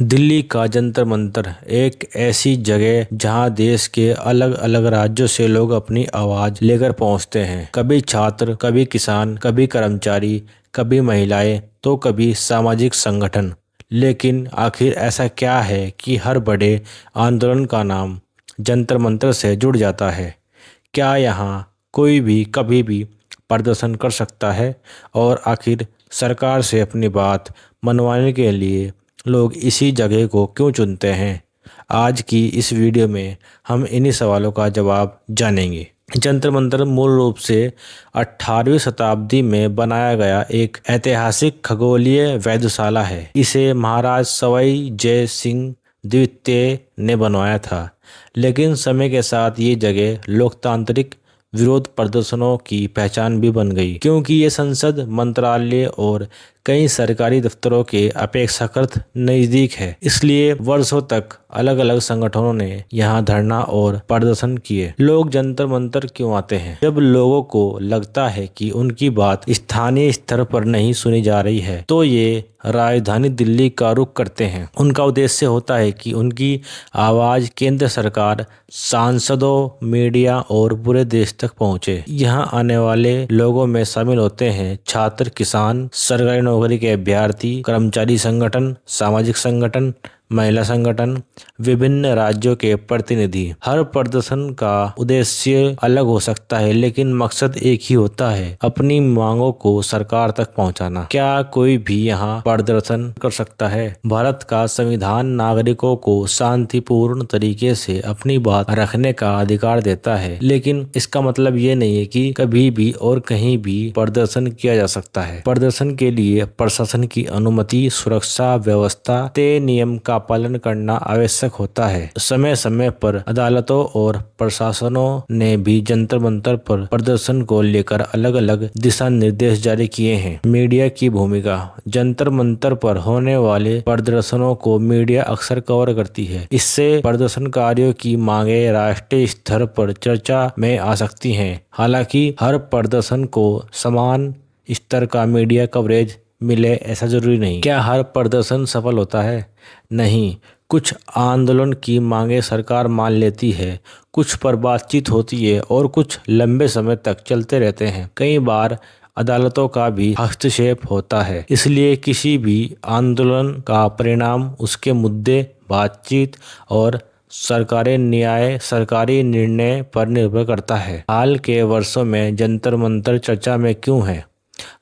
दिल्ली का जंतर मंतर एक ऐसी जगह जहां देश के अलग अलग राज्यों से लोग अपनी आवाज लेकर पहुंचते हैं। कभी छात्र, कभी किसान, कभी कर्मचारी, कभी महिलाएं, तो कभी सामाजिक संगठन। लेकिन आखिर ऐसा क्या है कि हर बड़े आंदोलन का नाम जंतर मंतर से जुड़ जाता है? क्या यहाँ कोई भी कभी भी प्रदर्शन कर सकता है? और आखिर सरकार से अपनी बात मनवाने के लिए लोग इसी जगह को क्यों चुनते हैं? आज की इस वीडियो में हम इन्हीं सवालों का जवाब जानेंगे। जंतर मंतर मूल रूप से 18वीं शताब्दी में बनाया गया एक ऐतिहासिक खगोलीय वेधशाला है। इसे महाराज सवाई जय सिंह द्वितीय ने बनवाया था। लेकिन समय के साथ ये जगह लोकतांत्रिक विरोध प्रदर्शनों की पहचान भी बन गई, क्योंकि ये संसद, मंत्रालय और कई सरकारी दफ्तरों के अपेक्षाकृत नजदीक है। इसलिए वर्षों तक अलग अलग संगठनों ने यहाँ धरना और प्रदर्शन किए। लोग जंतर मंतर क्यों आते हैं? जब लोगों को लगता है कि उनकी बात स्थानीय स्तर पर नहीं सुनी जा रही है, तो ये राजधानी दिल्ली का रुख करते हैं। उनका उद्देश्य होता है कि उनकी आवाज केंद्र सरकार, सांसदों, मीडिया और पूरे देश तक पहुंचे। यहाँ आने वाले लोगों में शामिल होते हैं छात्र, किसान, सरकारी नौकरी के अभ्यर्थी, कर्मचारी संगठन, सामाजिक संगठन, महिला संगठन, विभिन्न राज्यों के प्रतिनिधि। हर प्रदर्शन का उद्देश्य अलग हो सकता है, लेकिन मकसद एक ही होता है, अपनी मांगों को सरकार तक पहुंचाना। क्या कोई भी यहाँ प्रदर्शन कर सकता है? भारत का संविधान नागरिकों को शांतिपूर्ण तरीके से अपनी बात रखने का अधिकार देता है, लेकिन इसका मतलब ये नहीं है कि कभी भी और कहीं भी प्रदर्शन किया जा सकता है। प्रदर्शन के लिए प्रशासन की अनुमति, सुरक्षा व्यवस्था, तय नियम का पालन करना आवश्यक होता है। समय समय पर अदालतों और प्रशासनों ने भी जंतर मंतर पर प्रदर्शन को लेकर अलग अलग दिशा निर्देश जारी किए हैं। मीडिया की भूमिका। जंतर मंतर पर होने वाले प्रदर्शनों को मीडिया अक्सर कवर करती है। इससे प्रदर्शनकारियों की मांगे राष्ट्रीय स्तर पर चर्चा में आ सकती हैं। हालांकि हर प्रदर्शन को समान स्तर का मीडिया कवरेज मिले ऐसा जरूरी नहीं। क्या हर प्रदर्शन सफल होता है? नहीं। कुछ आंदोलन की मांगे सरकार मान लेती है, कुछ पर बातचीत होती है और कुछ लंबे समय तक चलते रहते हैं। कई बार अदालतों का भी हस्तक्षेप होता है। इसलिए किसी भी आंदोलन का परिणाम उसके मुद्दे, बातचीत और सरकारी निर्णय पर निर्भर करता है। हाल के वर्षों में जंतर मंतर चर्चा में क्यों है?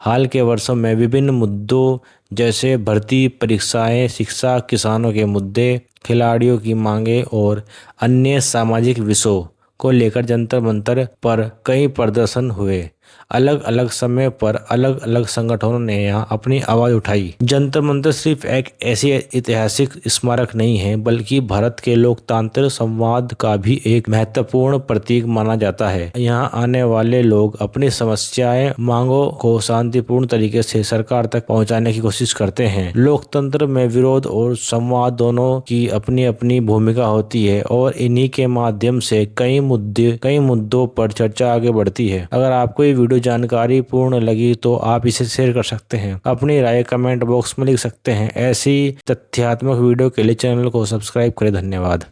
हाल के वर्षों में विभिन्न मुद्दों जैसे भर्ती, परीक्षाएं, शिक्षा, किसानों के मुद्दे, खिलाड़ियों की मांगे और अन्य सामाजिक विषयों को लेकर जंतर मंतर पर कई प्रदर्शन हुए। अलग अलग समय पर अलग अलग संगठनों ने यहाँ अपनी आवाज उठाई। जंतर मंतर सिर्फ एक ऐसी ऐतिहासिक स्मारक नहीं है, बल्कि भारत के लोकतांत्रिक संवाद का भी एक महत्वपूर्ण प्रतीक माना जाता है। यहाँ आने वाले लोग अपनी समस्याएं, मांगों को शांतिपूर्ण तरीके से सरकार तक पहुँचाने की कोशिश करते हैं। लोकतंत्र में विरोध और संवाद दोनों की अपनी अपनी भूमिका होती है और इन्हीं के माध्यम से कई मुद्दों पर चर्चा आगे बढ़ती है। अगर आपको ये वीडियो जानकारी पूर्ण लगी तो आप इसे शेयर कर सकते हैं। अपनी राय कमेंट बॉक्स में लिख सकते हैं। ऐसी तथ्यात्मक वीडियो के लिए चैनल को सब्सक्राइब करें। धन्यवाद।